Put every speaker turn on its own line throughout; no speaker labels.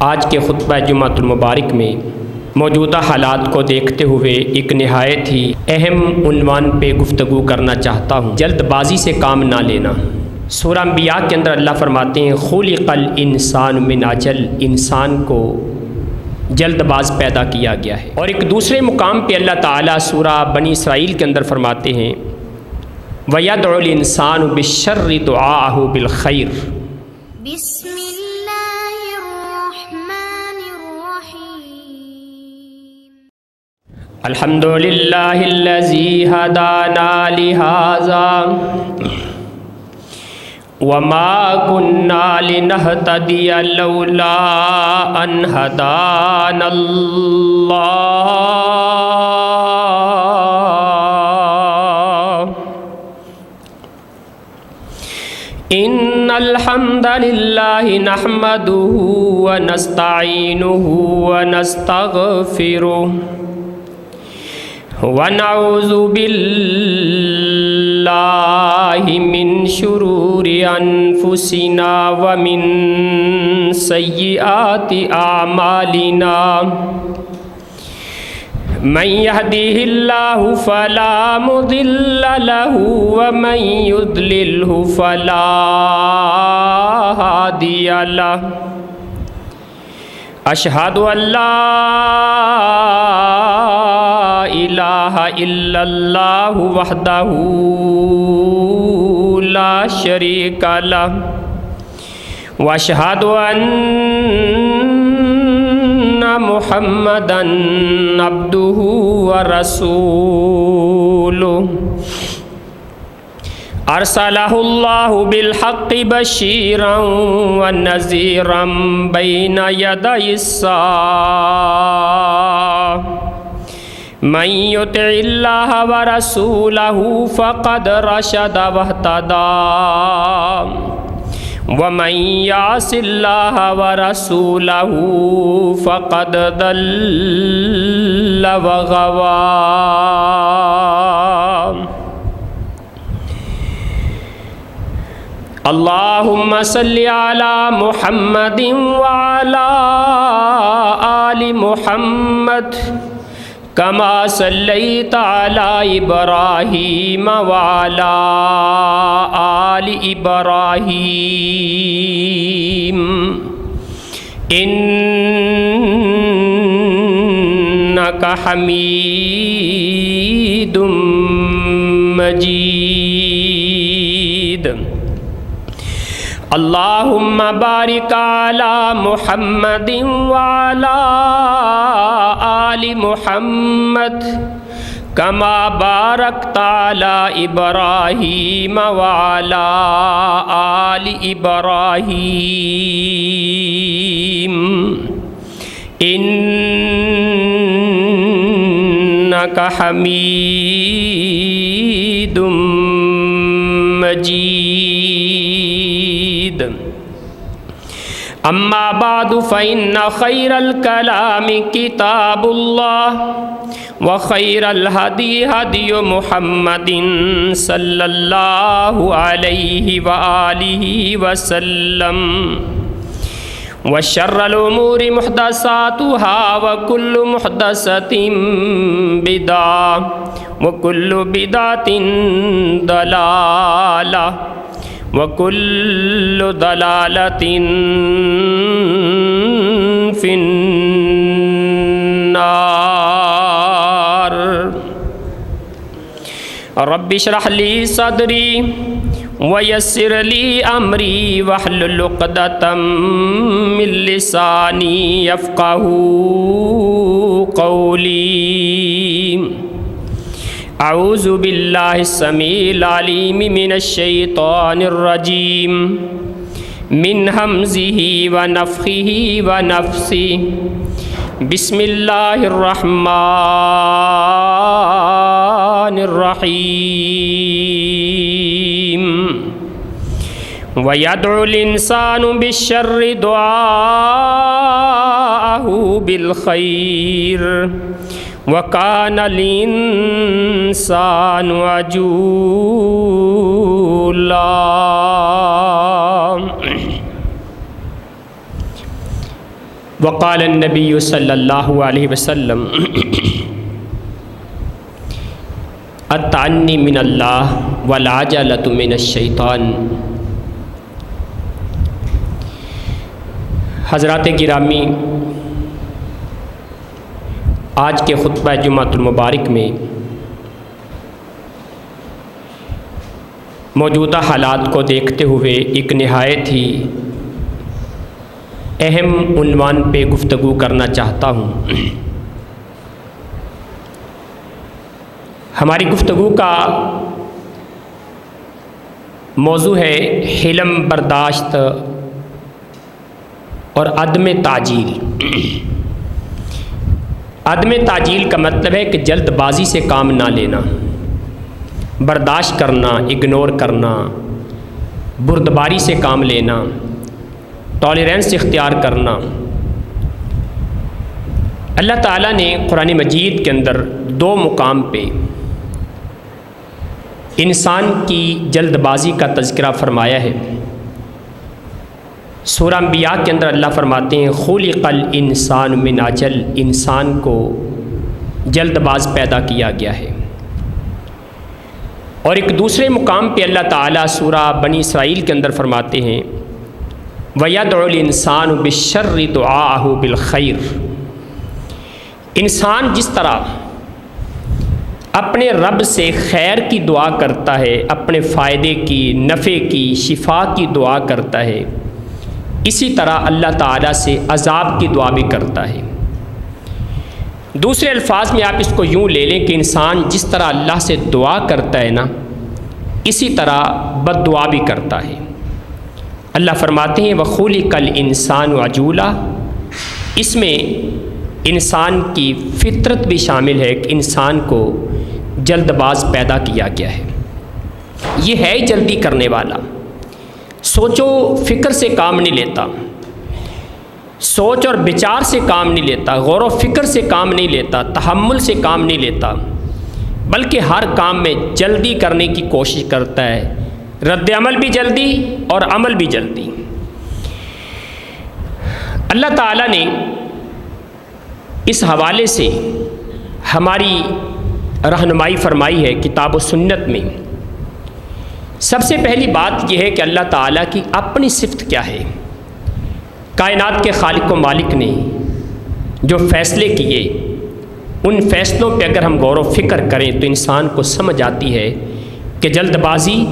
آج کے خطبہ جمعۃ المبارک میں موجودہ حالات کو دیکھتے ہوئے ایک نہایت ہی اہم عنوان پہ گفتگو کرنا چاہتا ہوں، جلد بازی سے کام نہ لینا۔ سورہ انبیاء کے اندر اللہ فرماتے ہیں خلق الانسان من عجل، انسان کو جلد باز پیدا کیا گیا ہے۔ اور ایک دوسرے مقام پہ اللہ تعالیٰ سورہ بنی اسرائیل کے اندر فرماتے ہیں وَيَدْعُ الْإِنسَانُ بِالشَّرِّ دُعَاءَهُ بِالْخَيْرِ۔
بسم اللہ الرحمن الرحیم۔
الحمد للہ الذی ہدانا لہذا وما كنا لنهتدي لولا ان هدانا الله ان الحمد لله نحمده ونستعينه ونستغفره ونعوذ بالله من شرور أنفسنا ومن سيئات أعمالنا من يهده الله فلا مضل له ومن يضلله فلا هادي له أشهد أن لا إله إلا الله وحده لا شريك له وأشهد أن محمدًا عبده ورسوله أرسله الله بالحق بشيرا ونذيرا بين يدي الساعة من يطع الله ورسوله فقد رشد واهتدى ومن يعص الله ورسوله فقد ضل وغوى۔ اللهم صل على محمد وعلى آل محمد كما صليت على إبراهيم وعلى آل إبراهيم إنك حميد مجيد۔ اللهم بارك على محمد وعلى آل محمد كما باركت على إبراهيم وعلى آل إبراهيم إنك حميد مجيد۔ اما بعد فإن خير الكلام كتاب الله وخير الهدي هدي محمد صلى الله عليه وآله وسلم وشر الأمور محدثاتها وكل محدثة بدعة وكل بدعة ضلالة وكل ضلالة في النار۔ رب اشرح لي صدري ويسر لي أمري واحلل عقدة من لساني يفقهوا قولي۔ اعوذ باللہ السمیع العلیم من الشیطان الرجیم من ہمزہ ونفخہ ونفثہ بسم اللہ الرحمن الرحیم۔ وَيَدْعُ الْإِنسَانُ بِالشَّرِّ دُعَاءَهُ بِالْخَيْرِ وَكَانَ الْإِنسَانُ عَجُولًا۔ وقال النبی صلی اللہ علیہ وسلم التعنی من اللہ والعجلۃ من الشیطان۔ حضرات گرامی، آج کے خطبہ جمعۃ المبارک میں موجودہ حالات کو دیکھتے ہوئے ایک نہایت ہی اہم عنوان پہ گفتگو کرنا چاہتا ہوں۔ ہماری گفتگو کا موضوع ہے حلم، برداشت اور عدم تعجیل۔ عدم تعجیل کا مطلب ہے کہ جلد بازی سے کام نہ لینا، برداشت کرنا، اگنور کرنا، بردباری سے کام لینا، ٹالرنس اختیار کرنا۔ اللہ تعالیٰ نے قرآن مجید کے اندر دو مقام پہ انسان کی جلد بازی کا تذکرہ فرمایا ہے۔ سورہ انبیاء کے اندر اللہ فرماتے ہیں خلق الانسان من عجل، انسان کو جلد باز پیدا کیا گیا ہے۔ اور ایک دوسرے مقام پہ اللہ تعالیٰ سورہ بنی اسرائیل کے اندر فرماتے ہیں وَيَدْعُ الْإِنسَانُ بِالشَّرِّ دُعَاءَهُ بِالْخَيْرِ، انسان جس طرح اپنے رب سے خیر کی دعا کرتا ہے، اپنے فائدے کی، نفع کی، شفا کی دعا کرتا ہے، اسی طرح اللہ تعالیٰ سے عذاب کی دعا بھی کرتا ہے۔ دوسرے الفاظ میں آپ اس کو یوں لے لیں کہ انسان جس طرح اللہ سے دعا کرتا ہے نا، اسی طرح بد دعا بھی کرتا ہے۔ اللہ فرماتے ہیں وَخُلِقَ الْإِنسَانُ عَجُولًا، اس میں انسان کی فطرت بھی شامل ہے کہ انسان کو جلد باز پیدا کیا گیا ہے۔ یہ ہے جلدی کرنے والا، سوچ و فکر سے کام نہیں لیتا، سوچ اور بچار سے کام نہیں لیتا، غور و فکر سے کام نہیں لیتا، تحمل سے کام نہیں لیتا، بلکہ ہر کام میں جلدی کرنے کی کوشش کرتا ہے، رد عمل بھی جلدی اور عمل بھی جلدی۔ اللہ تعالیٰ نے اس حوالے سے ہماری رہنمائی فرمائی ہے کتاب و سنت میں۔ سب سے پہلی بات یہ ہے کہ اللہ تعالیٰ کی اپنی صفت کیا ہے۔ کائنات کے خالق و مالک نے جو فیصلے کیے، ان فیصلوں پہ اگر ہم غور و فکر کریں تو انسان کو سمجھ آتی ہے کہ جلد بازی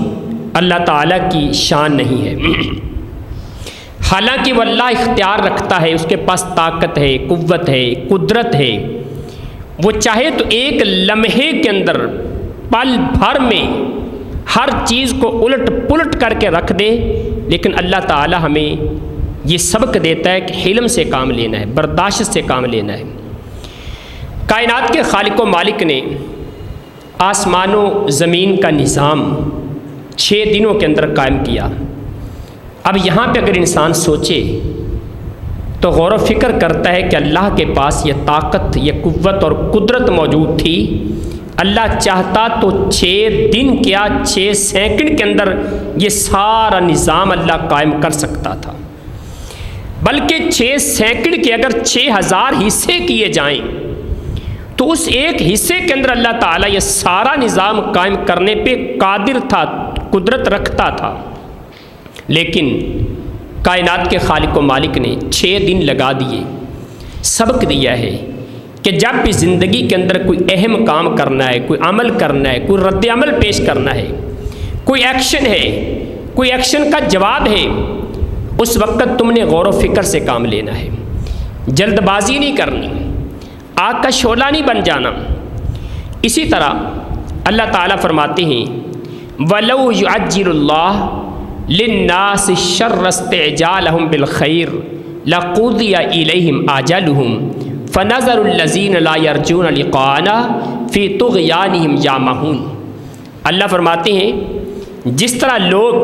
اللہ تعالیٰ کی شان نہیں ہے۔ حالانکہ وہ اللہ اختیار رکھتا ہے، اس کے پاس طاقت ہے، قوت ہے، قدرت ہے، وہ چاہے تو ایک لمحے کے اندر پل بھر میں ہر چیز کو الٹ پلٹ کر کے رکھ دے، لیکن اللہ تعالیٰ ہمیں یہ سبق دیتا ہے کہ حلم سے کام لینا ہے، برداشت سے کام لینا ہے۔ کائنات کے خالق و مالک نے آسمان و زمین کا نظام 6 دنوں کے اندر قائم کیا۔ اب یہاں پہ اگر انسان سوچے تو غور و فکر کرتا ہے کہ اللہ کے پاس یہ طاقت، یہ قوت اور قدرت موجود تھی۔ اللہ چاہتا تو 6 دن کیا 6 سیکنڈ کے اندر یہ سارا نظام اللہ قائم کر سکتا تھا، بلکہ 6 سیکنڈ کے اگر 6000 حصے کیے جائیں تو اس ایک حصے کے اندر اللہ تعالیٰ یہ سارا نظام قائم کرنے پہ قادر تھا، قدرت رکھتا تھا۔ لیکن کائنات کے خالق و مالک نے 6 دن لگا دیے۔ سبق دیا ہے کہ جب بھی زندگی کے اندر کوئی اہم کام کرنا ہے، کوئی عمل کرنا ہے، کوئی رد عمل پیش کرنا ہے، کوئی ایکشن ہے، کوئی ایکشن کا جواب ہے، اس وقت تم نے غور و فکر سے کام لینا ہے، جلد بازی نہیں کرنی، آگ کا شعلہ نہیں بن جانا۔ اسی طرح اللہ تعالیٰ فرماتے ہیں وَلَوْ يُعَجِّلُ اللَّهُ لِلنَّاسِ الشَّرَّ اسْتِعْجَالَهُمْ بِالْخَيْرِ لَقُضِيَ إِلَيْهِمْ آجَلُهُمْ فَنَظَرُ الَّذِينَ لَا يَرْجُونَ لِقَاءَنَا فِي طُغْيَانِهِمْ يَعْمَهُونَ۔ اللہ فرماتے ہیں جس طرح لوگ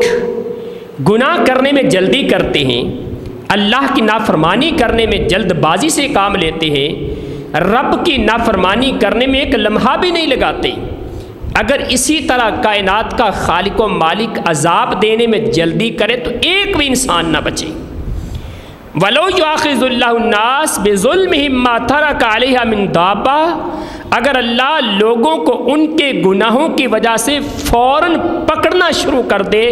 گناہ کرنے میں جلدی کرتے ہیں، اللہ کی نافرمانی کرنے میں جلد بازی سے کام لیتے ہیں، رب کی نافرمانی کرنے میں ایک لمحہ بھی نہیں لگاتے، اگر اسی طرح کائنات کا خالق و مالک عذاب دینے میں جلدی کرے تو ایک بھی انسان نہ بچے۔ وَلَوْ يُؤَاخِذُ اللَّهُ النَّاسَ بِظُلْمِهِمْ مَا تَرَكَ عَلَيْهَا مِنْ دَابَّةٍ، اگر اللہ لوگوں کو ان کے گناہوں کی وجہ سے فوراً پکڑنا شروع کر دے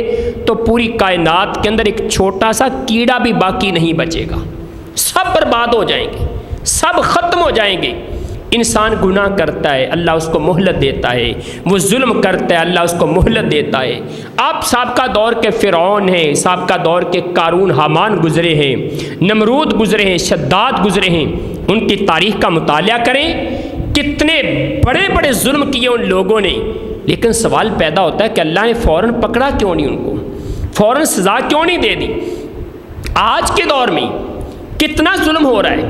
تو پوری کائنات کے اندر ایک چھوٹا سا کیڑا بھی باقی نہیں بچے گا، سب برباد ہو جائیں گے، سب ختم ہو جائیں گے۔ انسان گناہ کرتا ہے، اللہ اس کو مہلت دیتا ہے، وہ ظلم کرتا ہے، اللہ اس کو مہلت دیتا ہے۔ آپ سابقہ دور کے فرعون ہیں، سابقہ دور کے قارون حامان گزرے ہیں، نمرود گزرے ہیں، شداد گزرے ہیں، ان کی تاریخ کا مطالعہ کریں، کتنے بڑے بڑے ظلم کیے ان لوگوں نے، لیکن سوال پیدا ہوتا ہے کہ اللہ نے فوراً پکڑا کیوں نہیں ان کو، فوراً سزا کیوں نہیں دے دی؟ آج کے دور میں کتنا ظلم ہو رہا ہے،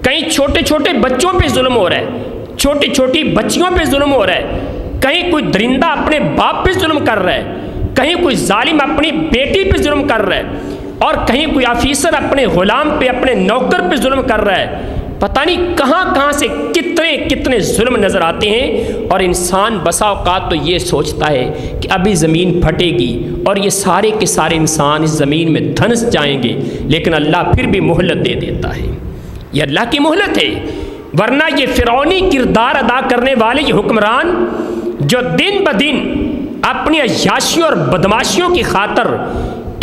کہیں چھوٹے چھوٹے بچوں پہ ظلم ہو رہا ہے، چھوٹی چھوٹی بچیوں پہ ظلم ہو رہا ہے، کہیں کوئی درندہ اپنے باپ پہ ظلم کر رہا ہے، کہیں کوئی ظالم اپنی بیٹی پہ ظلم کر رہا ہے، اور کہیں کوئی آفیسر اپنے غلام پہ، اپنے نوکر پہ ظلم کر رہا ہے۔ پتہ نہیں کہاں کہاں سے کتنے کتنے ظلم نظر آتے ہیں، اور انسان بسا اوقات تو یہ سوچتا ہے کہ ابھی زمین پھٹے گی اور یہ سارے کے سارے انسان اس زمین میں دھنس جائیں گے، لیکن اللہ پھر بھی مہلت دے دیتا ہے۔ یہ اللہ کی مہلت ہے، ورنہ یہ فرعونی کردار ادا کرنے والے یہ حکمران جو دن بدن اپنی عیاشیوں اور بدماشیوں کی خاطر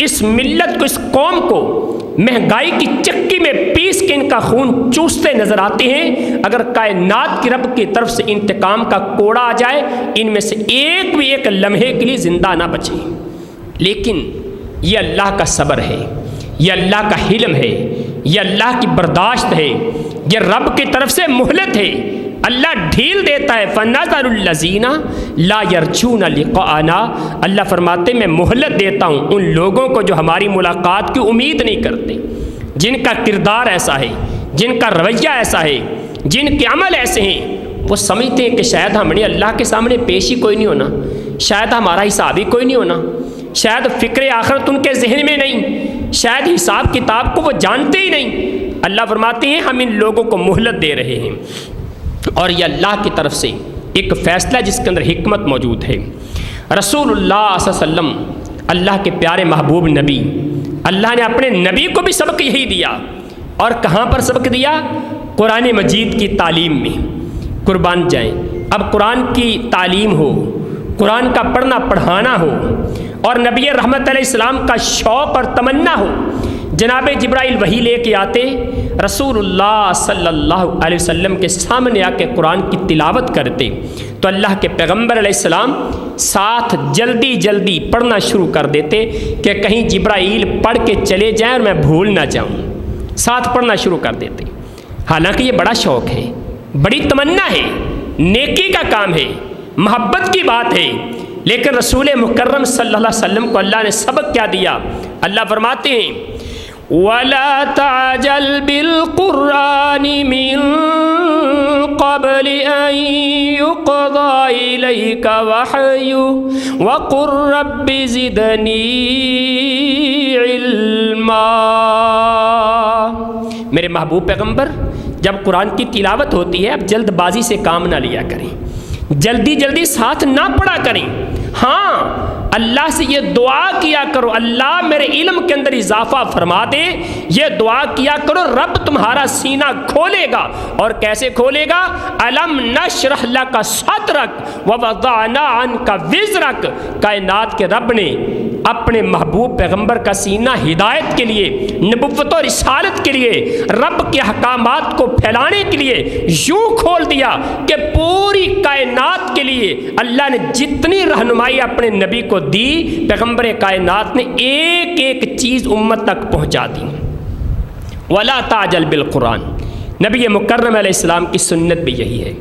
اس ملت کو، اس قوم کو مہنگائی کی چکی میں پیس کے ان کا خون چوستے نظر آتے ہیں، اگر کائنات کی رب کی طرف سے انتقام کا کوڑا آ جائے ان میں سے ایک بھی ایک لمحے کے لیے زندہ نہ بچے۔ لیکن یہ اللہ کا صبر ہے، یہ اللہ کا حلم ہے، یہ اللہ کی برداشت ہے، یہ رب کی طرف سے مہلت ہے۔ اللہ ڈھیل دیتا ہے، فَنَذَرُ الَّذِينَ لَا يَرْجُونَ لِقَاءَنَا، اللہ فرماتے میں مہلت دیتا ہوں ان لوگوں کو جو ہماری ملاقات کی امید نہیں کرتے، جن کا کردار ایسا ہے، جن کا رویہ ایسا ہے، جن کے عمل ایسے ہیں، وہ سمجھتے ہیں کہ شاید ہم نے اللہ کے سامنے پیش ہی کوئی نہیں ہونا، شاید ہمارا حساب ہی کوئی نہیں ہونا، شاید فکر آخرت ان کے ذہن میں نہیں، شاید حساب کتاب کو وہ جانتے ہی نہیں۔ اللہ فرماتے ہیں ہم ان لوگوں کو مہلت دے رہے ہیں، اور یہ اللہ کی طرف سے ایک فیصلہ جس کے اندر حکمت موجود ہے۔ رسول اللہ صلی اللہ علیہ وسلم اللہ کے پیارے محبوب نبی، اللہ نے اپنے نبی کو بھی سبق یہی دیا، اور کہاں پر سبق دیا؟ قرآن مجید کی تعلیم میں۔ قربان جائیں، اب قرآن کی تعلیم ہو، قرآن کا پڑھنا پڑھانا ہو، اور نبی رحمت علیہ السلام کا شوق اور تمنا ہو، جناب جبرائیل وحی لے کے آتے، رسول اللہ صلی اللہ علیہ وسلم کے سامنے آ کے قرآن کی تلاوت کرتے، تو اللہ کے پیغمبر علیہ السلام ساتھ جلدی جلدی پڑھنا شروع کر دیتے کہ کہیں جبرائیل پڑھ کے چلے جائیں اور میں بھول نہ جاؤں، ساتھ پڑھنا شروع کر دیتے۔ حالانکہ یہ بڑا شوق ہے، بڑی تمنا ہے، نیکی کا کام ہے، محبت کی بات ہے، لیکن رسول مکرم صلی اللہ علیہ وسلم کو اللہ نے سبق کیا دیا؟ اللہ فرماتے ہیں وَلَا تَعْجَلْ بِالْقُرْآنِ مِن قَبْلِ أَن يُقْضَىٰ إِلَيْكَ وَحْيُهُ وَقُلْ رَبِّ زِدْنِي عِلْمًا۔ میرے محبوب پیغمبر، جب قرآن کی تلاوت ہوتی ہے اب جلد بازی سے کام نہ لیا کریں، جلدی جلدی ساتھ نہ پڑھا کریں۔ ہاں، اللہ سے یہ دعا کیا کرو اللہ میرے علم کے اندر اضافہ فرما دے، یہ دعا کیا کرو رب تمہارا سینہ کھولے گا، اور کیسے کھولے گا؟ الم نشرح لک صدرک ووضعنا عنک وزرک، کائنات کے رب نے اپنے محبوب پیغمبر کا سینہ ہدایت کے لیے، نبوت اور رسالت کے لیے، رب کے احکامات کو پھیلانے کے لیے یوں کھول دیا کہ پوری کائنات کے لیے اللہ نے جتنی رہنمائی اپنے نبی کو دی، پیغمبر کائنات نے ایک ایک چیز امت تک پہنچا دی۔ وَلَا تَعْجَلْ بِالْقُرْآنِ، نبی مکرم علیہ السلام کی سنت بھی یہی ہے۔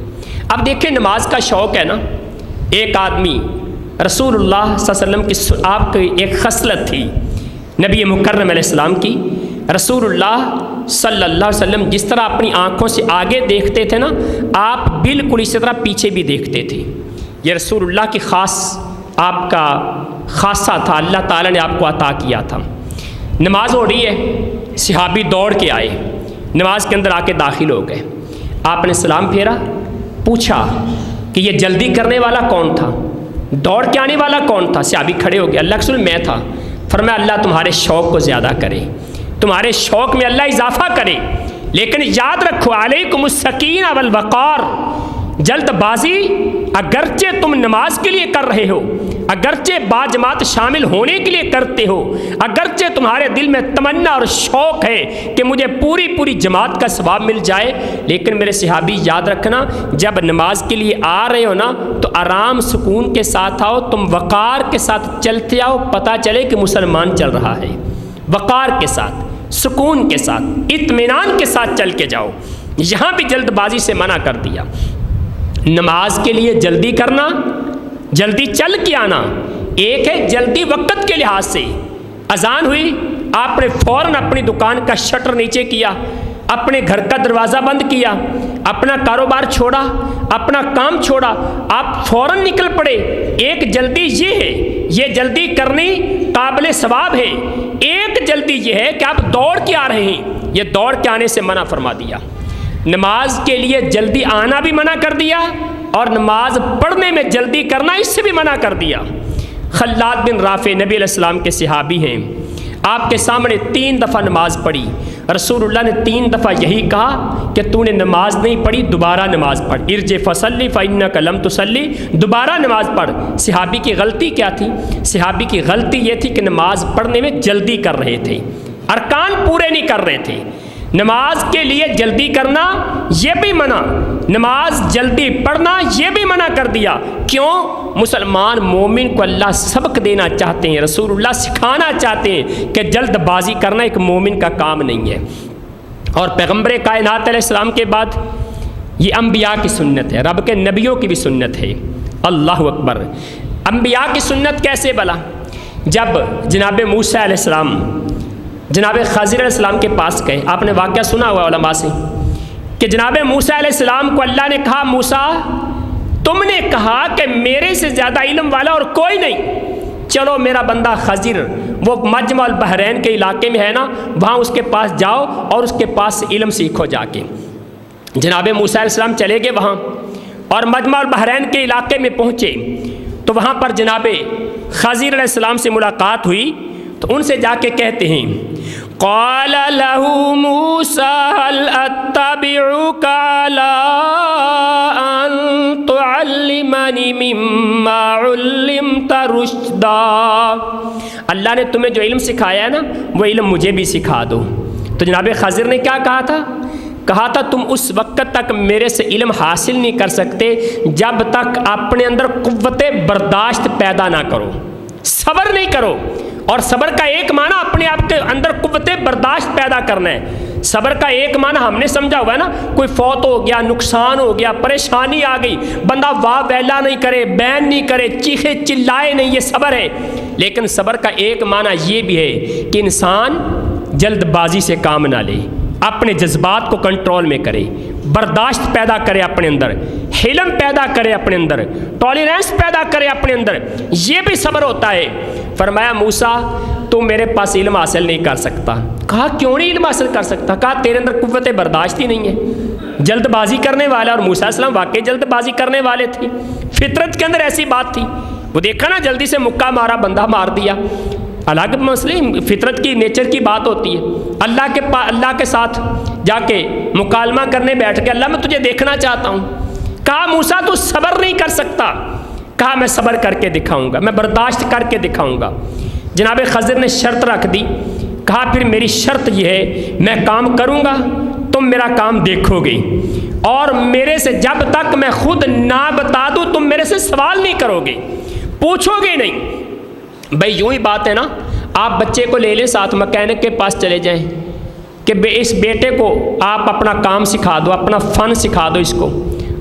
اب دیکھیں نماز کا شوق ہے نا، ایک آدمی رسول اللہ صلی اللہ علیہ وسلم کی آپ کی ایک خصلت تھی نبی مکرم علیہ السلام کی، رسول اللہ صلی اللہ علیہ وسلم جس طرح اپنی آنکھوں سے آگے دیکھتے تھے نا، آپ بالکل اسی طرح پیچھے بھی دیکھتے تھے۔ یہ رسول اللہ کی خاص آپ کا خاصہ تھا، اللہ تعالیٰ نے آپ کو عطا کیا تھا۔ نماز ہو رہی ہے، صحابی دوڑ کے آئے، نماز کے اندر آ کے داخل ہو گئے، آپ نے سلام پھیرا، پوچھا کہ یہ جلدی کرنے والا کون تھا، دوڑ کے آنے والا کون تھا؟ صحابی کھڑے ہو گئے، اللہ کے رسول میں تھا۔ فرمایا اللہ تمہارے شوق کو زیادہ کرے، تمہارے شوق میں اللہ اضافہ کرے، لیکن یاد رکھو علیکم السکینہ والوقار، جلد بازی اگرچہ تم نماز کے لیے کر رہے ہو، اگرچہ باجماعت شامل ہونے کے لیے کرتے ہو، اگرچہ تمہارے دل میں تمنا اور شوق ہے کہ مجھے پوری جماعت کا ثواب مل جائے، لیکن میرے صحابی یاد رکھنا جب نماز کے لیے آ رہے ہو نا تو آرام سکون کے ساتھ آؤ، تم وقار کے ساتھ چلتے آؤ، پتہ چلے کہ مسلمان چل رہا ہے، وقار کے ساتھ، سکون کے ساتھ، اطمینان کے ساتھ چل کے جاؤ۔ یہاں بھی جلد بازی سے منع کر دیا۔ نماز کے لیے جلدی کرنا، جلدی چل کے آنا، ایک ہے جلدی وقت کے لحاظ سے، اذان ہوئی آپ نے فوراً اپنی دکان کا شٹر نیچے کیا، اپنے گھر کا دروازہ بند کیا، اپنا کاروبار چھوڑا، اپنا کام چھوڑا، آپ فوراً نکل پڑے، ایک جلدی یہ ہے، یہ جلدی کرنی قابل ثواب ہے۔ ایک جلدی یہ ہے کہ آپ دوڑ کے آ رہے ہیں، یہ دوڑ کے آنے سے منع فرما دیا۔ نماز کے لیے جلدی آنا بھی منع کر دیا اور نماز پڑھنے میں جلدی کرنا اس سے بھی منع کر دیا۔ خلاد بن رافع نبی علیہ السلام کے صحابی ہیں، آپ کے سامنے 3 دفعہ نماز پڑھی، رسول اللہ نے 3 دفعہ یہی کہا کہ تو نے نماز نہیں پڑھی، دوبارہ نماز پڑھ، ارجع فصلی فإنک لم تصلی، دوبارہ نماز پڑھ۔ صحابی کی غلطی کیا تھی؟ صحابی کی غلطی یہ تھی کہ نماز پڑھنے میں جلدی کر رہے تھے، ارکان پورے نہیں کر رہے تھے۔ نماز کے لیے جلدی کرنا یہ بھی منع، نماز جلدی پڑھنا یہ بھی منع کر دیا۔ کیوں؟ مسلمان مومن کو اللہ سبق دینا چاہتے ہیں، رسول اللہ سکھانا چاہتے ہیں کہ جلد بازی کرنا ایک مومن کا کام نہیں ہے۔ اور پیغمبر کائنات علیہ السلام کے بعد یہ انبیاء کی سنت ہے، رب کے نبیوں کی بھی سنت ہے۔ اللہ اکبر! انبیاء کی سنت کیسے بلا؟ جب جناب موسیٰ علیہ السلام جناب خضر علیہ السلام کے پاس گئے، آپ نے واقعہ سنا ہوا علماء سے کہ جناب موسیٰ علیہ السلام کو اللہ نے کہا، موسیٰ تم نے کہا کہ میرے سے زیادہ علم والا اور کوئی نہیں، چلو میرا بندہ خضر وہ مجمع البحرین کے علاقے میں ہے نا، وہاں اس کے پاس جاؤ اور اس کے پاس سے علم سیکھو جا کے۔ جناب موسیٰ علیہ السلام چلے گئے وہاں اور مجمع البحرین کے علاقے میں پہنچے تو وہاں پر جناب خضر علیہ السلام سے ملاقات ہوئی تو ان سے جا کے کہتے ہیں، قال له موسیٰ هل اتبعک علی ان تعلمنی مما علمت رشدا، اللہ نے تمہیں جو علم سکھایا ہے نا وہ علم مجھے بھی سکھا دو۔ تو جناب خضر نے کیا کہا تھا؟ کہا تھا تم اس وقت تک میرے سے علم حاصل نہیں کر سکتے جب تک اپنے اندر قوت برداشت پیدا نہ کرو، صبر نہیں کرو۔ اور صبر کا ایک معنی اپنے آپ کے اندر قوت برداشت پیدا کرنا ہے۔ صبر کا ایک معنی ہم نے سمجھا ہوا ہے نا، کوئی فوت ہو گیا، نقصان ہو گیا، پریشانی آ گئی، بندہ واہ ویلا نہیں کرے، بین نہیں کرے، چیخے چلائے نہیں، یہ صبر ہے۔ لیکن صبر کا ایک معنی یہ بھی ہے کہ انسان جلد بازی سے کام نہ لے، اپنے جذبات کو کنٹرول میں کرے، برداشت پیدا کرے اپنے اندر، حلم پیدا کرے اپنے اندر، ٹالرنس پیدا کرے اپنے اندر، یہ بھی صبر ہوتا ہے۔ فرمایا موسیٰ تو میرے پاس علم حاصل نہیں کر سکتا۔ کہا کیوں نہیں علم حاصل کر سکتا؟ کہا تیرے اندر قوت برداشت ہی نہیں ہے، جلد بازی کرنے والا۔ اور موسیٰ علیہ السلام واقعی جلد بازی کرنے والے تھے، فطرت کے اندر ایسی بات تھی، وہ دیکھا نا جلدی سے مکہ مارا، بندہ مار دیا، الگ مسئلے، فطرت کی نیچر کی بات ہوتی ہے۔ اللہ کے ساتھ جا کے مکالمہ کرنے بیٹھ کے، اللہ میں تجھے دیکھنا چاہتا ہوں۔ کہا موسیٰ تو صبر نہیں کر سکتا۔ کہا میں صبر کر کے دکھاؤں گا، میں برداشت کر کے دکھاؤں گا۔ جناب خضر نے شرط رکھ دی، کہا پھر میری شرط یہ ہے میں کام کروں گا، تم میرا کام دیکھو گے، اور میرے سے جب تک میں خود نہ بتا دوں تم میرے سے سوال نہیں کرو گے، پوچھو گے نہیں۔ بھائی یوں ہی بات ہے نا، آپ بچے کو لے لیں ساتھ، مکینک کے پاس چلے جائیں کہ اس بیٹے کو آپ اپنا کام سکھا دو، اپنا فن سکھا دو اس کو،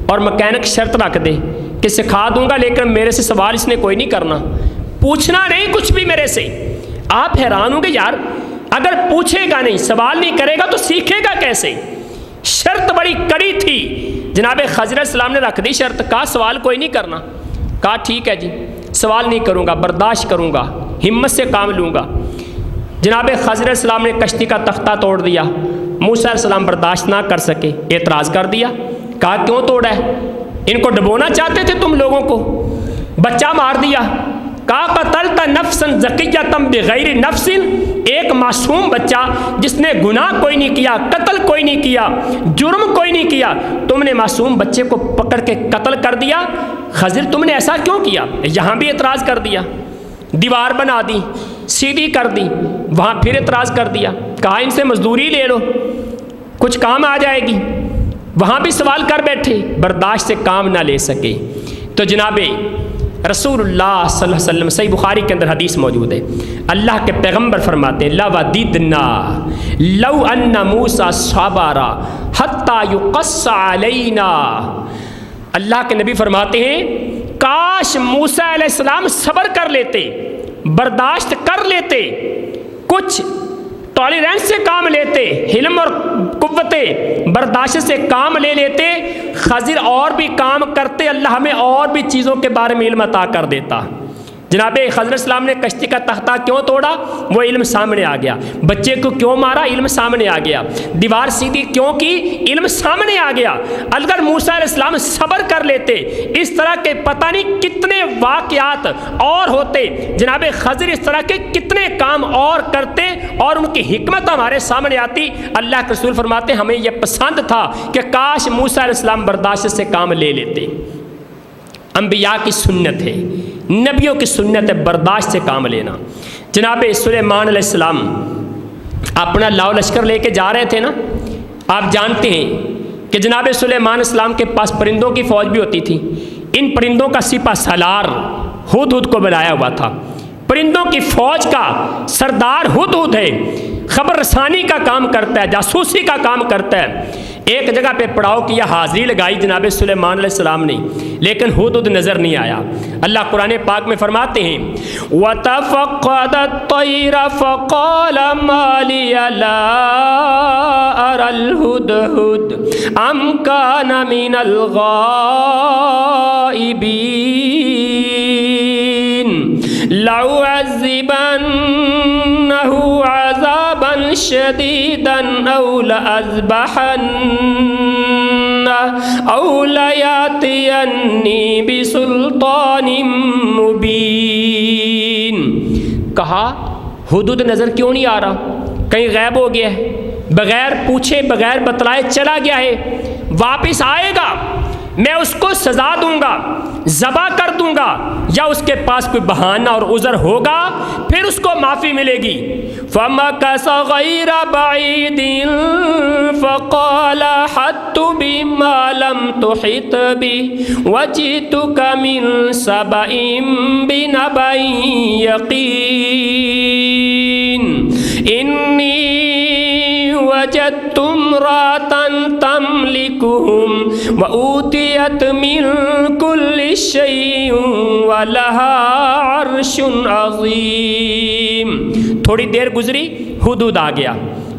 اور مکینک شرط رکھ دے کہ سکھا دوں گا لیکن میرے سے سوال اس نے کوئی نہیں کرنا، پوچھنا نہیں کچھ بھی میرے سے۔ آپ حیران ہوں گے یار، اگر پوچھے گا نہیں، سوال نہیں کرے گا تو سیکھے گا کیسے؟ شرط بڑی کڑی تھی، جناب خضر علیہ السلام نے رکھ دی شرط، کہا سوال کوئی نہیں کرنا۔ کہا ٹھیک ہے جی، سوال نہیں کروں گا، برداشت کروں گا، ہمت سے کام لوں گا۔ جناب خضر علیہ السلام نے کشتی کا تختہ توڑ دیا، موسیٰ علیہ السلام برداشت نہ کر سکے، اعتراض کر دیا۔ کہا کیوں توڑا ہے؟ ان کو ڈبونا چاہتے تھے تم لوگوں کو، بچہ مار دیا۔ کہا کا قتلت نفسا زکیۃ بغیر نفس، ایک معصوم بچہ جس نے گناہ کوئی نہیں کیا، قتل کوئی نہیں کیا، جرم کوئی نہیں کیا، تم نے معصوم بچے کو پکڑ کے قتل کر دیا۔ خضر تم نے ایسا کیوں کیا؟ یہاں بھی اعتراض کر دیا، دیوار بنا دی، سیدھی کر دی، وہاں پھر اعتراض کر دیا، کہا ان سے مزدوری لے لو کچھ کام آ جائے گی، وہاں بھی سوال کر بیٹھے، برداشت سے کام نہ لے سکے۔ تو جناب رسول اللہ صلی اللہ علیہ وسلم، صحیح بخاری کے اندر حدیث موجود ہے، اللہ کے پیغمبر فرماتے ہیں لَوَدِدْنَا لَوْ أَنَّ مُوسَى صَبَرَ حَتَّى يُقَصَّ عَلَيْنَا، اللہ کے نبی فرماتے ہیں کاش موسیٰ علیہ السلام صبر کر لیتے، برداشت کر لیتے، کچھ ٹالرینس سے کام لیتے، حلم اور قوت برداشت سے کام لے لیتے، خضر اور بھی کام کرتے، اللہ ہمیں اور بھی چیزوں کے بارے میں علم عطا کر دیتا۔ جناب خضر علیہ السلام نے کشتی کا تختہ کیوں توڑا؟ وہ علم سامنے آ گیا۔ بچے کو کیوں مارا؟ علم سامنے آ گیا۔ دیوار سیدھی کیوں کی؟ علم سامنے آ گیا۔ اگر موسیٰ علیہ السلام صبر کر لیتے، اس طرح کے پتہ نہیں کتنے واقعات اور ہوتے، جناب خضر اس طرح کے کتنے کام اور کرتے اور ان کی حکمت ہمارے سامنے آتی۔ اللہ کے رسول فرماتے ہمیں یہ پسند تھا کہ کاش موسیٰ علیہ السلام برداشت سے کام لے لیتے۔ انبیاء کی سنت ہے، نبیوں کی سنت ہے برداشت سے کام لینا۔ جناب سلیمان علیہ السلام اپنا لاؤ لشکر لے کے جا رہے تھے نا، آپ جانتے ہیں کہ جناب سلیمان علیہ السلام کے پاس پرندوں کی فوج بھی ہوتی تھی۔ ان پرندوں کا سپہ سالار ہدہد کو بلایا ہوا تھا۔ پرندوں کی فوج کا سردار ہدہد ہے، خبر رسانی کا کام کرتا ہے، جاسوسی کا کام کرتا ہے۔ ایک جگہ پہ پڑاؤ کیا، حاضری لگائی جناب سلیمان علیہ السلام نے، لیکن ہدہد نظر نہیں آیا۔ اللہ قرآن پاک میں فرماتے ہیں وَتَفَقَّدَ الطَّيْرَ فَقَالَ مَا لِيَ لَا أَرَى الْهُدْهُدْ أَمْ كَانَ مِنَ الْغَائِبِينَ لَأُعَذِّبَنَّهُ عَذَابًا شَدِيدًا أَوْ لَأَذْبَحَنَّهُ أَوْ لَيَأْتِيَنِّي بِسُلْطَانٍ مُبِينٍ۔ کہا ہدہد نظر کیوں نہیں آ رہا؟ کہیں غائب ہو گیا ہے، بغیر پوچھے بغیر بتلائے چلا گیا ہے، واپس آئے گا، میں اس کو سزا دوں گا، ذبح کر دوں گا، یا اس کے پاس کوئی بہانہ اور عذر ہوگا، پھر اس کو معافی ملے گی۔ فَمَكَثَ غَيْرَ بَعِيدٍ فَقَالَ أَحَطتُ بِمَا لَمْ تُحِطْ بِهِ وَجِئْتُكَ مِنْ سَبَإٍ بِنَبَإٍ يَقِينٍ إِنِّي وجدت امرأة تملكهم وأوتيت من كل شيء ولها عرش عظيم۔ تھوڑی دیر گزری، ہدہد آ گیا۔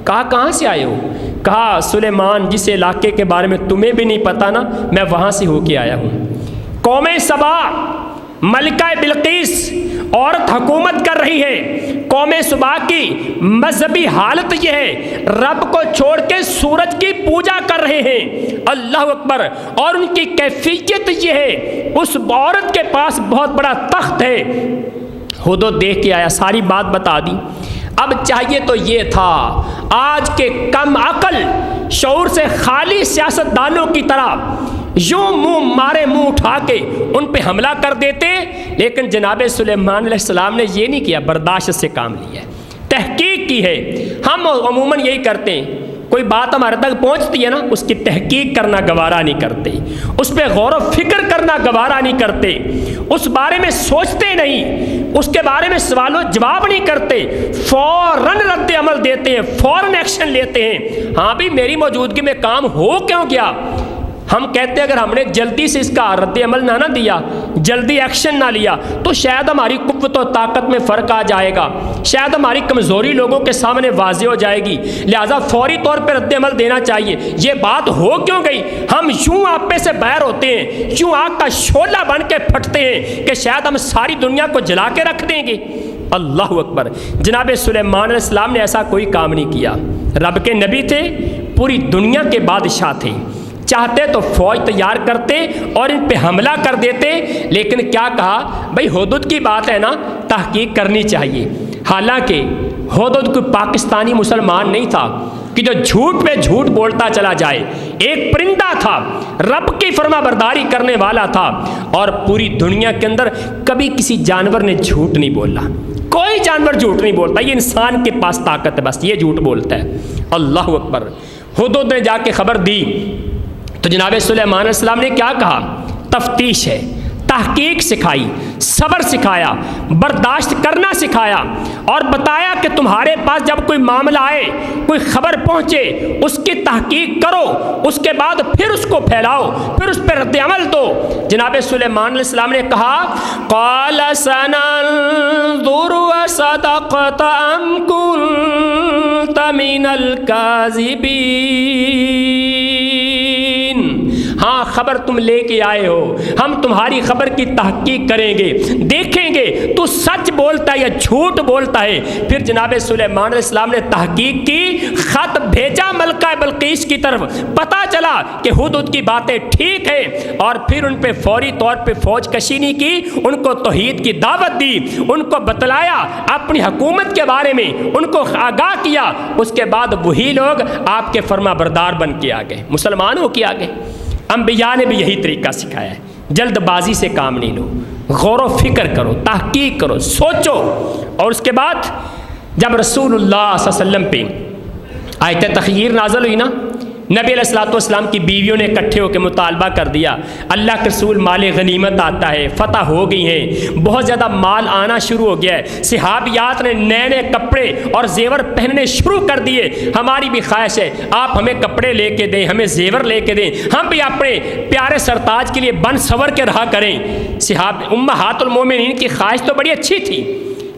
کہا کہاں سے آئے ہو؟ کہا سلیمان جس علاقے کے بارے میں تمہیں بھی نہیں پتا نا، میں وہاں سے ہو کے آیا ہوں۔ قوم سبا، ملکہ بلقیس عورت حکومت کر رہی ہے۔ قوم سبا کی مذہبی حالت یہ ہے، رب کو چھوڑ کے سورج کی پوجا کر رہے ہیں، اللہ اکبر۔ اور ان کی کیفیت یہ ہے، اس عورت کے پاس بہت بڑا تخت ہے۔ ہدہد دیکھ کے آیا، ساری بات بتا دی۔ اب چاہیے تو یہ تھا آج کے کم عقل شعور سے خالی سیاستدانوں کی طرح یوں منہ مارے منہ اٹھا کے ان پہ حملہ کر دیتے، لیکن جناب سلیمان علیہ السلام نے یہ نہیں کیا، برداشت سے کام لیا ہے، تحقیق کی ہے۔ ہم عموماً یہی کرتے ہیں، کوئی بات ہمارے تک پہنچتی ہے نا، اس کی تحقیق کرنا گوارا نہیں کرتے، اس پہ غور و فکر کرنا گوارا نہیں کرتے، اس بارے میں سوچتے نہیں، اس کے بارے میں سوال و جواب نہیں کرتے، فوراً رد عمل دیتے ہیں، فوراً ایکشن لیتے ہیں۔ ہاں بھی میری موجودگی میں کام ہو کیوں گیا؟ ہم کہتے ہیں اگر ہم نے جلدی سے اس کا رد عمل نہ دیا، جلدی ایکشن نہ لیا، تو شاید ہماری قوت و طاقت میں فرق آ جائے گا، شاید ہماری کمزوری لوگوں کے سامنے واضح ہو جائے گی، لہٰذا فوری طور پہ رد عمل دینا چاہیے۔ یہ بات ہو کیوں گئی؟ ہم یوں آپے سے باہر ہوتے ہیں، یوں آگ کا شعلہ بن کے پھٹتے ہیں کہ شاید ہم ساری دنیا کو جلا کے رکھ دیں گے۔ اللہ اکبر۔ جناب سلیمان علیہ السلام نے ایسا کوئی کام نہیں کیا، رب کے نبی تھے، پوری دنیا کے بادشاہ تھے، چاہتے تو فوج تیار کرتے اور ان پہ حملہ کر دیتے، لیکن کیا کہا بھائی حدود کی بات ہے نا، تحقیق کرنی چاہیے۔ حالانکہ حدود کوئی پاکستانی مسلمان نہیں تھا کہ جو جھوٹ پہ جھوٹ بولتا چلا جائے، ایک پرندہ تھا، رب کی فرما برداری کرنے والا تھا، اور پوری دنیا کے اندر کبھی کسی جانور نے جھوٹ نہیں بولا، کوئی جانور جھوٹ نہیں بولتا، یہ انسان کے پاس طاقت ہے، بس یہ جھوٹ بولتا ہے۔ اللہ اکبر۔ حدود نے جا کے خبر دی تو جناب سلیمان علیہ السلام نے کیا کہا؟ تفتیش ہے، تحقیق سکھائی، صبر سکھایا، برداشت کرنا سکھایا، اور بتایا کہ تمہارے پاس جب کوئی معاملہ آئے، کوئی خبر پہنچے، اس کی تحقیق کرو، اس کے بعد پھر اس کو پھیلاؤ، پھر اس پہ رد عمل دو۔ جناب سلیمان علیہ السلام نے کہا قال سننظر اصدقت ام کنت من الکاذبین، ہاں خبر تم لے کے آئے ہو، ہم تمہاری خبر کی تحقیق کریں گے، دیکھیں گے تو سچ بولتا ہے یا جھوٹ بولتا ہے۔ پھر جناب سلیمان علیہ السلام نے تحقیق کی، خط بھیجا ملکہ بلقیس کی طرف، پتہ چلا کہ حدود کی باتیں ٹھیک ہے، اور پھر ان پہ فوری طور پہ فوج کشی نہیں کی، ان کو توحید کی دعوت دی، ان کو بتلایا اپنی حکومت کے بارے میں، ان کو آگاہ کیا۔ اس کے بعد وہی لوگ آپ کے فرما بردار بن کے آ گئے، مسلمان ہو کے آ گئے۔ انبیاء نے بھی یہی طریقہ سکھایا ہے، جلد بازی سے کام نہیں لو، غور و فکر کرو، تحقیق کرو، سوچو۔ اور اس کے بعد جب رسول اللہ صلی اللہ علیہ وسلم پہ آیت تخیر نازل ہوئی نا، نبی علیہ الصلوۃ والسلام کی بیویوں نے اکٹھے ہو کے مطالبہ کر دیا، اللہ کے رسول مال غنیمت آتا ہے، فتح ہو گئی ہیں، بہت زیادہ مال آنا شروع ہو گیا ہے، صحابیات نے نئے نئے کپڑے اور زیور پہننے شروع کر دیے، ہماری بھی خواہش ہے آپ ہمیں کپڑے لے کے دیں، ہمیں زیور لے کے دیں، ہم بھی اپنے پیارے سرتاج کے لیے بن سور کے رہا کریں۔ امہات المومنین کی خواہش تو بڑی اچھی تھی،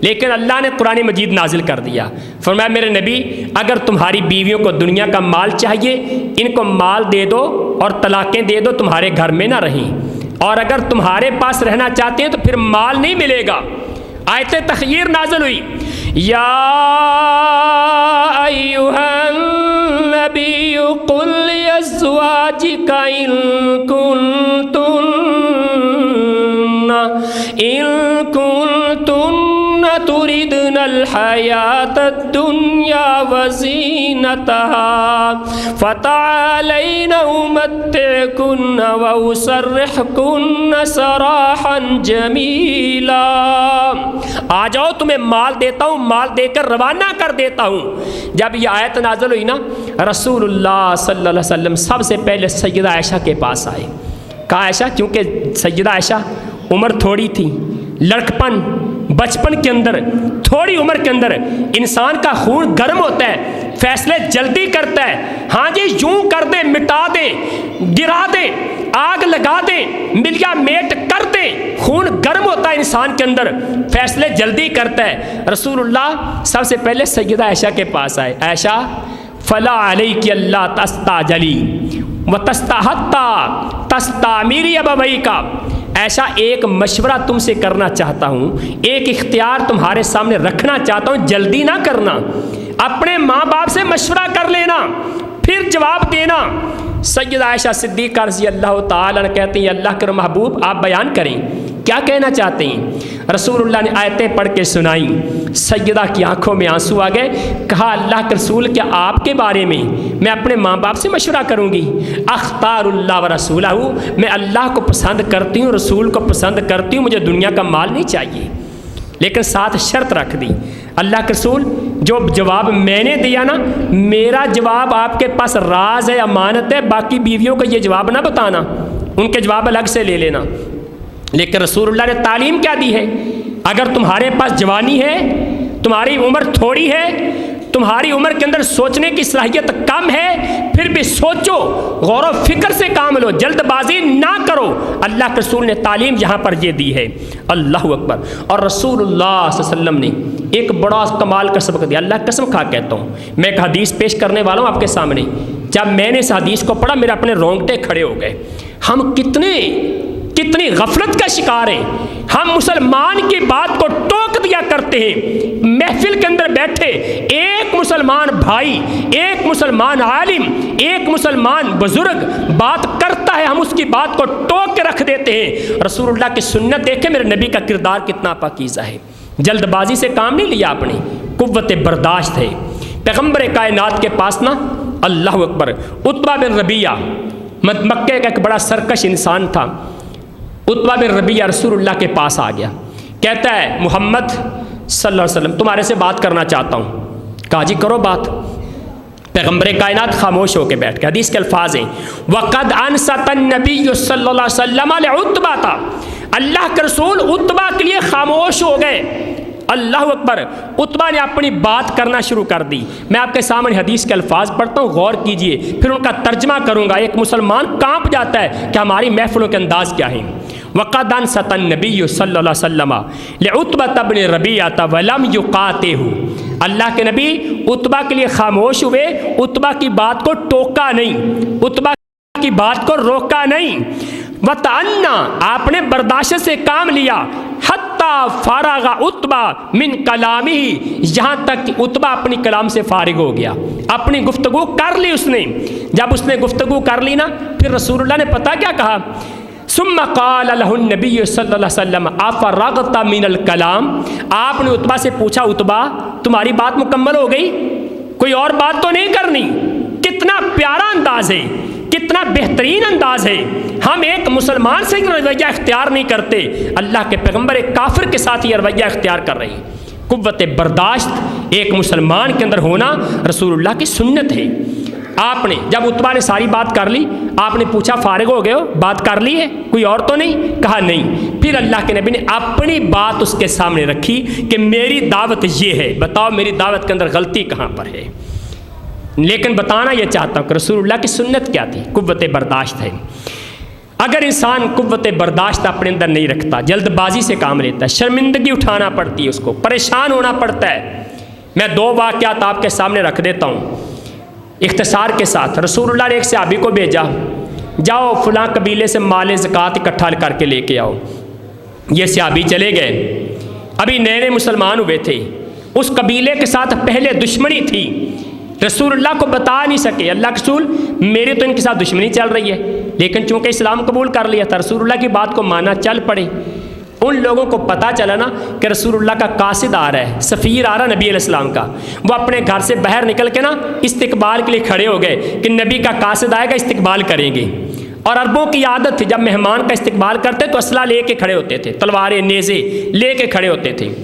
لیکن اللہ نے قرآن مجید نازل کر دیا، فرمایا میرے نبی اگر تمہاری بیویوں کو دنیا کا مال چاہیے، ان کو مال دے دو اور طلاقیں دے دو، تمہارے گھر میں نہ رہیں، اور اگر تمہارے پاس رہنا چاہتے ہیں تو پھر مال نہیں ملے گا۔ آیت تخیر نازل ہوئی، یا ایھا النبی قل لازواجک ان کنتن تردن الحیاة الدنیا وزینتها فتعالین امتعکن واسرحکن سراحا جمیلا، آ جاؤ تمہیں مال دیتا ہوں، مال دے کر روانہ کر دیتا ہوں۔ جب یہ آیت نازل ہوئی نا، رسول اللہ صلی اللہ علیہ وسلم سب سے پہلے سیدہ عائشہ کے پاس آئے، کہا عائشہ، کیونکہ سیدہ عائشہ عمر تھوڑی تھی، لڑکپن بچپن کے اندر، تھوڑی عمر کے اندر انسان کا خون گرم ہوتا ہے، فیصلے جلدی کرتا ہے، ہاں جی یوں کر دے، مٹا دے، گرا دے، آگ لگا دے، ملیا میٹ کر دے، خون گرم ہوتا ہے انسان کے اندر، فیصلے جلدی کرتا ہے۔ رسول اللہ سب سے پہلے سیدہ عائشہ کے پاس آئے، عائشہ فلا علیک اللہ تستعجلی وتستحتی تستعمیری ابویک، ایسا ایک مشورہ تم سے کرنا چاہتا ہوں، ایک اختیار تمہارے سامنے رکھنا چاہتا ہوں، جلدی نہ کرنا، اپنے ماں باپ سے مشورہ کر لینا پھر جواب دینا۔ سیدہ عائشہ صدیقہ رضی اللہ تعالیٰ عنہ کہتے ہیں اللہ کے محبوب آپ بیان کریں کیا کہنا چاہتے ہیں۔ رسول اللہ نے آیتیں پڑھ کے سنائیں، سیدہ کی آنکھوں میں آنسو آ گئے، کہا اللہ کے رسول کیا آپ کے بارے میں اپنے ماں باپ سے مشورہ کروں گی؟ اختار اللہ و رسولہ، میں اللہ کو پسند کرتی ہوں، رسول کو پسند کرتی ہوں، مجھے دنیا کا مال نہیں چاہیے، لیکن ساتھ شرط رکھ دی، اللہ کے رسول جو جواب میں نے دیا نا، میرا جواب آپ کے پاس راز ہے، امانت ہے، باقی بیویوں کو یہ جواب نہ بتانا، ان کے جواب الگ سے لے لینا۔ لیکن رسول اللہ نے تعلیم کیا دی ہے، اگر تمہارے پاس جوانی ہے، تمہاری عمر تھوڑی ہے، تمہاری عمر کے اندر سوچنے کی صلاحیت کم ہے، پھر بھی سوچو، غور و فکر سے کام لو، جلد بازی نہ کرو۔ اللہ کے رسول نے تعلیم یہاں پر یہ دی ہے، اللہ اکبر۔ اور رسول اللہ صلی اللہ علیہ وسلم نے ایک بڑا کمال کا سبق دیا، اللہ قسم کھا کہتا ہوں، میں ایک حدیث پیش کرنے والا ہوں آپ کے سامنے، جب میں نے اس حدیث کو پڑھا میرے اپنے رونگٹے کھڑے ہو گئے۔ ہم کتنی غفلت کا شکار ہیں، ہم مسلمان کی بات کو ٹوک دیا کرتے ہیں، محفل کے اندر بیٹھے ایک ایک مسلمان بھائی، ایک مسلمان عالم، ایک مسلمان بزرگ بات کرتا ہے، ہم اس کی بات کو ٹوک کے رکھ دیتے ہیں۔ رسول اللہ کی سنت دیکھیں، میرے نبی کا کردار کتنا پاکیزہ ہے۔ جلد بازی سے کام نہیں لیا آپ نے، قوت برداشت ہے۔ پیغمبر کائنات کے پاس نا، اللہ اکبر، عتبہ بن ربیعہ مکے کا ایک بڑا سرکش انسان تھا۔ عتبہ بن ربیعہ رسول اللہ کے پاس آ گیا، کہتا ہے محمد صلی اللہ علیہ وسلم تمہارے سے بات کرنا چاہتا ہوں۔ کہا جی کرو بات۔ پیغمبر کائنات خاموش ہو کے بیٹھ گئے۔ حدیث کے الفاظ ہیں وَقَدْ أَنْصَتَ النَّبِيُّ صلی اللہ علیہ وسلم لِعُتْبَةَ، اللہ کے رسول عتبہ کے لیے خاموش ہو گئے۔ اللہ اکبر، عتبہ نے اپنی بات کرنا شروع کر دی۔ میں آپ کے سامنے حدیث کے الفاظ پڑھتا ہوں، غور کیجئے، پھر ان کا ترجمہ کروں گا۔ ایک مسلمان کانپ جاتا ہے کہ ہماری محفلوں کے انداز کیا ہیں۔ وَقَدْ أَنْصَتَ النَّبِيُّ صلی اللہ علیہ وسلم لِعُتْبَةَ بْنِ رَبِيعَةَ وَلَمْ يُقَاطِعْهُ، اللہ کے نبی عتبہ کے لیے خاموش ہوئے، عتبہ کی بات کو ٹوکا نہیں، عتبہ کی بات کو روکا نہیں۔ وَتَأَنَّا، آپ نے برداشت سے کام لیا، حتیٰ فارغ عتبہ من کلامہ، یہاں تک کہ عتبہ اپنی کلام سے فارغ ہو گیا، اپنی گفتگو کر لی اس نے۔ جب اس نے گفتگو کر لی نا، پھر رسول اللہ نے پتہ کیا کہا؟ ثم قال له النبی صلی اللہ علیہ وسلم افرغت من الکلام، آپ نے عتبہ سے پوچھا عتبہ تمہاری بات مکمل ہو گئی، کوئی اور بات تو نہیں کرنی؟ کتنا پیارا انداز ہے، کتنا بہترین انداز ہے۔ ہم ایک مسلمان سے رویہ اختیار نہیں کرتے، اللہ کے پیغمبر ایک کافر کے ساتھ یہ رویہ اختیار کر رہے ہیں۔ قوت برداشت ایک مسلمان کے اندر ہونا رسول اللہ کی سنت ہے۔ آپ نے جب عتبہ نے ساری بات کر لی، آپ نے پوچھا فارغ ہو گئے ہو، بات کر لی ہے، کوئی اور تو نہیں؟ کہا نہیں۔ پھر اللہ کے نبی نے اپنی بات اس کے سامنے رکھی کہ میری دعوت یہ ہے، بتاؤ میری دعوت کے اندر غلطی کہاں پر ہے۔ لیکن بتانا یہ چاہتا ہوں کہ رسول اللہ کی سنت کیا تھی؟ قوت برداشت ہے۔ اگر انسان قوت برداشت اپنے اندر نہیں رکھتا، جلد بازی سے کام لیتا ہے، شرمندگی اٹھانا پڑتی ہے، اس کو پریشان ہونا پڑتا ہے۔ میں دو واقعات آپ کے سامنے رکھ دیتا ہوں اختصار کے ساتھ۔ رسول اللہ نے ایک صحابی کو بھیجا، جاؤ فلاں قبیلے سے مال زکوٰۃ اکٹھا کر کے لے کے آؤ۔ یہ صحابی چلے گئے، ابھی نئے نئے مسلمان ہوئے تھے، اس قبیلے کے ساتھ پہلے دشمنی تھی، رسول اللہ کو بتا نہیں سکے۔ اللہ کے رسول میرے تو ان کے ساتھ دشمنی چل رہی ہے، لیکن چونکہ اسلام قبول کر لیا تھا، رسول اللہ کی بات کو مانا، چل پڑے۔ ان لوگوں کو پتہ چلا نا کہ رسول اللہ کا قاصد آ رہا ہے، سفیر آ رہا نبی علیہ السلام کا، وہ اپنے گھر سے باہر نکل کے نا استقبال کے لیے کھڑے ہو گئے کہ نبی کا قاصد آئے گا، استقبال کریں گے۔ اور عربوں کی عادت تھی جب مہمان کا استقبال کرتے تو اسلحہ لے کے کھڑے ہوتے تھے، تلواریں نیزے لے کے کھڑے ہوتے تھے۔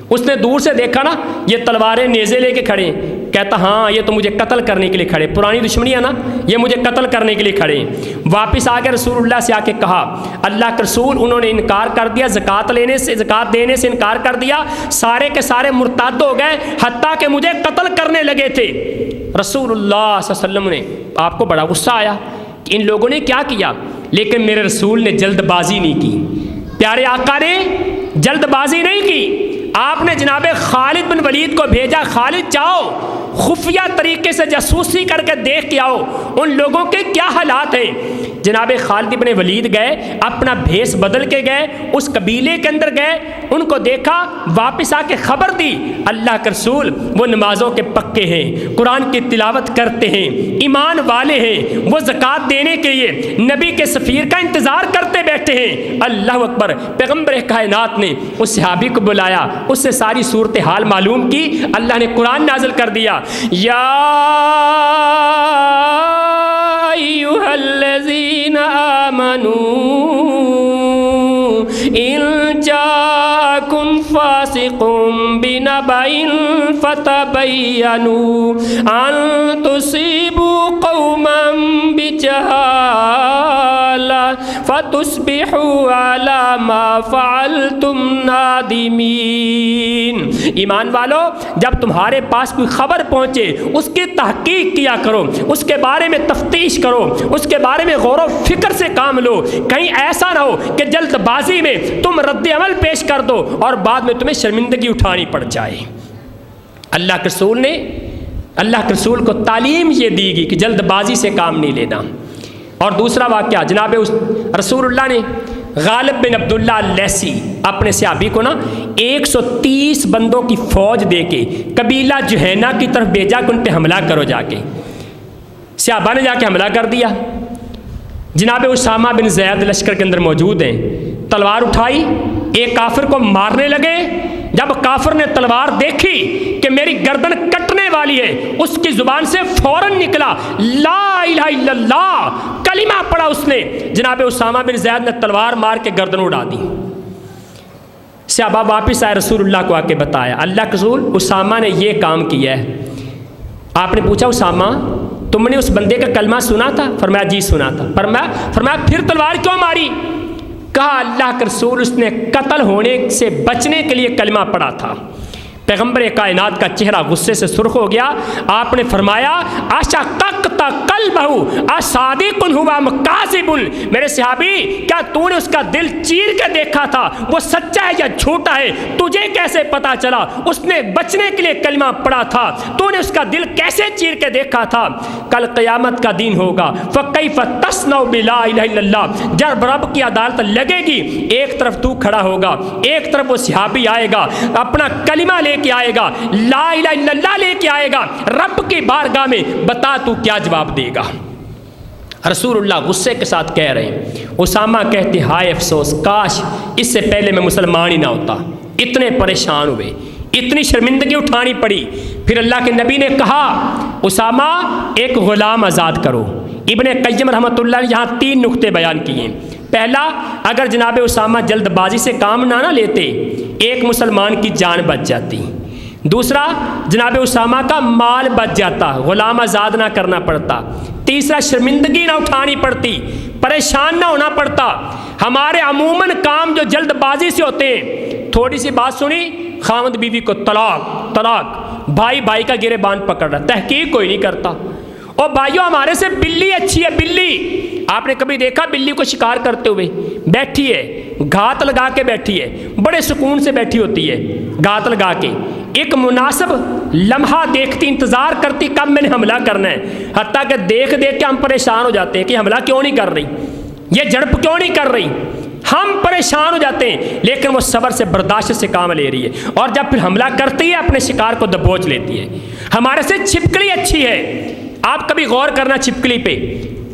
اس نے دور سے دیکھا نا یہ تلواریں نیزے لے کے کھڑے ہیں، کہتا ہاں یہ تو مجھے قتل کرنے کے لیے کھڑے، پرانی دشمنی ہے نا، یہ مجھے قتل کرنے کے لیے کھڑے ہیں۔ واپس آ کے رسول اللہ سے آ کے کہا، اللہ کے رسول انہوں نے انکار کر دیا، زکوٰۃ دینے سے انکار کر دیا، سارے کے سارے مرتد ہو گئے، حتیٰ کہ مجھے قتل کرنے لگے تھے۔ رسول اللہ صلی اللہ علیہ وسلم نے، آپ کو بڑا غصہ آیا کہ ان لوگوں نے کیا کیا، لیکن میرے رسول نے جلد بازی نہیں کی، پیارے آقا نے جلد بازی نہیں کی۔ آپ نے جناب خالد بن ولید کو بھیجا، خالد جاؤ خفیہ طریقے سے جاسوسی کر کے دیکھ کے آؤ ان لوگوں کے کیا حالات ہیں۔ جناب خالد بن ولید گئے، اپنا بھیس بدل کے گئے، اس قبیلے کے اندر گئے، ان کو دیکھا، واپس آ کے خبر دی، اللہ کے رسول وہ نمازوں کے پکے ہیں، قرآن کی تلاوت کرتے ہیں، ایمان والے ہیں، وہ زکوٰۃ دینے کے لیے نبی کے سفیر کا انتظار کرتے بیٹھے ہیں۔ اللہ اکبر، پیغمبر کائنات نے اس صحابی کو بلایا، اس سے ساری صورتحال معلوم کی، اللہ نے قرآن نازل کر دیا، یا ایھا الذین آمنوا ان جاءکم فاسق بنبأ فتبینوا ان تصیبوا قوما بجہالہ فتصبحوا علی ما فعلتم نادمین۔ ایمان والو، جب تمہارے پاس کوئی خبر پہنچے اس کی تحقیق کیا کرو، اس کے بارے میں تفتیش کرو، اس کے بارے میں غور و فکر سے کام لو، کہیں ایسا نہ ہو کہ جلد بازی میں تم رد عمل پیش کر دو اور بعد میں تمہیں شرمندگی اٹھانی پڑ جائے۔ اللہ کے رسول کو تعلیم یہ دی گئی کہ جلد بازی سے کام نہیں لینا۔ اور دوسرا واقعہ، جناب رسول اللہ نے غالب بن عبداللہ اللیثی اپنے صحابی کو نا 130 بندوں کی فوج دے کے قبیلہ جہینہ کی طرف بھیجا کہ ان پہ حملہ کرو جا کے. صحابہ نے جا کے حملہ کر دیا. جناب اسامہ بن زید لشکر کے اندر موجود ہیں. تلوار اٹھائی, ایک کافر کو مارنے لگے. جب کافر نے تلوار دیکھی کہ میری گردن کٹنے والی ہے, اس کی زبان سے فوراً نکلا لا الہ الا اللہ, کلمہ پڑھا اس نے. جناب اسامہ بن زید نے تلوار مار کے گردن اڑا دی. صحابہ واپس آئے, رسول اللہ کو آ کے بتایا, اللہ کے رسول اسامہ نے یہ کام کیا ہے. آپ نے پوچھا اسامہ تم نے اس بندے کا کلمہ سنا تھا؟ فرمایا جی سنا تھا. فرمایا پھر تلوار کیوں ماری؟ کہا اللہ کے رسول اس نے قتل ہونے سے بچنے کے لیے کلمہ پڑھا تھا. پیغمبر کائنات کا چہرہ غصے سے سرخ ہو گیا. آپ نے فرمایا اشققت قلبہ اصادق ہوا مکاذب, میرے صحابی کیا تو نے اس کا دل چیر کے دیکھا تھا وہ سچا ہے یا جھوٹا ہے؟ تجھے کیسے پتا چلا اس نے بچنے کے لیے کلمہ پڑھا تھا؟ تو نے اس کا دل کیسے چیر کے دیکھا تھا؟ کل قیامت کا دن ہوگا, فکیف تصنع بلا الہ الا اللہ, جب رب کی عدالت لگے گی ایک طرف تو کھڑا ہوگا, ایک طرف وہ صحابی آئے گا اپنا کلمہ لے کے آئے گا, لا الہ الا اللہ لے کے آئے گا, رب کی بارگاہ میں بتا تو کیا جواب دے گا؟ رسول اللہ غصے کے ساتھ کہہ رہے ہیں. اسامہ کہتے ہائے افسوس, کاش اس سے پہلے میں مسلمان ہی نہ ہوتا. اتنے پریشان ہوئے, اتنی شرمندگی اٹھانی پڑی. پھر اللہ کے نبی نے کہا اسامہ ایک غلام آزاد کرو. ابن قیم رحمۃ اللہ نے یہاں 3 نقطے بیان کیے ہیں. پہلا, اگر جناب اسامہ جلد بازی سے کام نہ لیتے ایک مسلمان کی جان بچ جاتی. دوسرا, جناب اسامہ کا مال بچ جاتا, غلام آزاد نہ کرنا پڑتا. تیسرا, شرمندگی نہ اٹھانی پڑتی, پریشان نہ ہونا پڑتا. ہمارے عموماً کام جو جلد بازی سے ہوتے ہیں, تھوڑی سی بات سنی خاوند بیوی کو طلاق طلاق, بھائی بھائی کا گرے بان پکڑ رہا, تحقیق کوئی نہیں کرتا. اور بھائیوں ہمارے سے بلی اچھی ہے, بلی آپ نے کبھی دیکھا بلی کو شکار کرتے ہوئے؟ بیٹھی ہے, گھات لگا کے بیٹھی ہے, بڑے سکون سے بیٹھی ہوتی ہے گھات لگا کے, ایک مناسب لمحہ دیکھتی, انتظار کرتی کب میں نے حملہ کرنا ہے. حتیٰ کہ دیکھ کے ہم پریشان ہو جاتے ہیں کہ حملہ کیوں نہیں کر رہی, یہ جھڑپ کیوں نہیں کر رہی, ہم پریشان ہو جاتے ہیں. لیکن وہ صبر سے برداشت سے کام لے رہی ہے, اور جب پھر حملہ کرتی ہے اپنے شکار کو دبوچ لیتی ہے. ہمارے سے چھپکلی اچھی ہے. آپ کبھی غور کرنا, چھپکلی پہ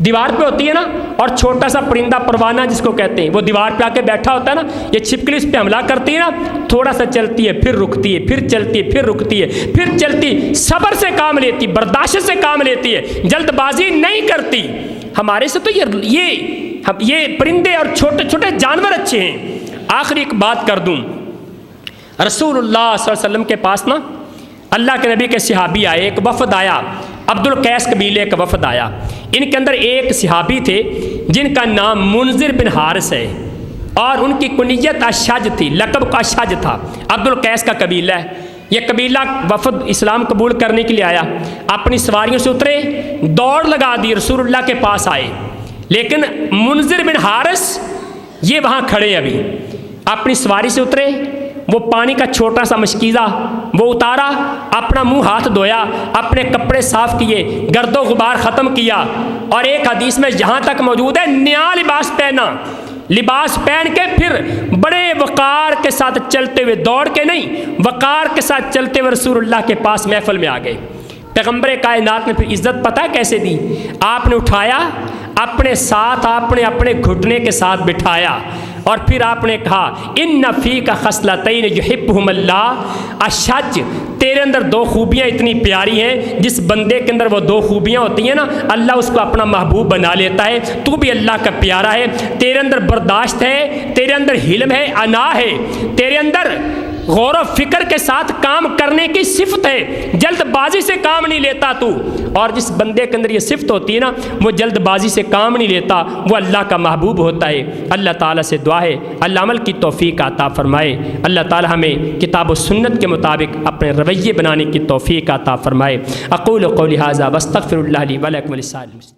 دیوار پہ ہوتی ہے نا, اور چھوٹا سا پرندہ پروانہ جس کو کہتے ہیں وہ دیوار پہ آ کے بیٹھا ہوتا ہے نا, یہ چھپکلی اس پہ حملہ کرتی ہے نا, تھوڑا سا چلتی ہے پھر رکتی ہے, پھر چلتی ہے پھر رکتی ہے, پھر چلتی, صبر سے کام لیتی, برداشت سے کام لیتی ہے, جلد بازی نہیں کرتی. ہمارے سے تو یہ پرندے اور چھوٹے چھوٹے جانور اچھے ہیں. آخری ایک بات کر دوں, رسول اللہ صلی اللہ علیہ وسلم کے پاس نا اللہ کے نبی کے صحابی آئے, ایک وفد آیا, عبد القیس قبیلے کا وفد آیا. ان کے اندر ایک صحابی تھے جن کا نام منذر بن حارث ہے, اور ان کی کنیت اشج تھی, لقب کا اشج تھا. عبد القیس کا قبیلہ ہے. یہ قبیلہ وفد اسلام قبول کرنے کے لیے آیا, اپنی سواریوں سے اترے, دوڑ لگا دی, رسول اللہ کے پاس آئے. لیکن منذر بن حارث یہ وہاں کھڑے, ابھی اپنی سواری سے اترے, وہ پانی کا چھوٹا سا مشکیزہ وہ اتارا, اپنا منہ ہاتھ دھویا, اپنے کپڑے صاف کیے, گرد و غبار ختم کیا, اور ایک حدیث میں یہاں تک موجود ہے نیا لباس پہنا, لباس پہن کے پھر بڑے وقار کے ساتھ چلتے ہوئے, دوڑ کے نہیں, وقار کے ساتھ چلتے ہوئے رسول اللہ کے پاس محفل میں آ گئے. پیغمبر کائنات نے پھر عزت پتہ کیسے دی؟ آپ نے اٹھایا, اپنے ساتھ آپ نے اپنے گھٹنے کے ساتھ بٹھایا, اور پھر آپ نے کہا ان فیک خصلتین یحبہم اللہ اشج, تیرے اندر 2 خوبیاں اتنی پیاری ہیں, جس بندے کے اندر وہ 2 خوبیاں ہوتی ہیں نا اللہ اس کو اپنا محبوب بنا لیتا ہے. تو بھی اللہ کا پیارا ہے, تیرے اندر برداشت ہے, تیرے اندر حلم ہے, انا ہے, تیرے اندر غور و فکر کے ساتھ کام کرنے کی صفت ہے, جلد بازی سے کام نہیں لیتا تو. اور جس بندے کے اندر یہ صفت ہوتی ہے نا وہ جلد بازی سے کام نہیں لیتا, وہ اللہ کا محبوب ہوتا ہے. اللہ تعالیٰ سے دعا ہے اللہ عمل کی توفیق عطا فرمائے. اللہ تعالیٰ ہمیں کتاب و سنت کے مطابق اپنے رویے بنانے کی توفیق عطا فرمائے. اقول قولی ھذا واستغفر اللہ لی ولکم ولسائر المسلمین.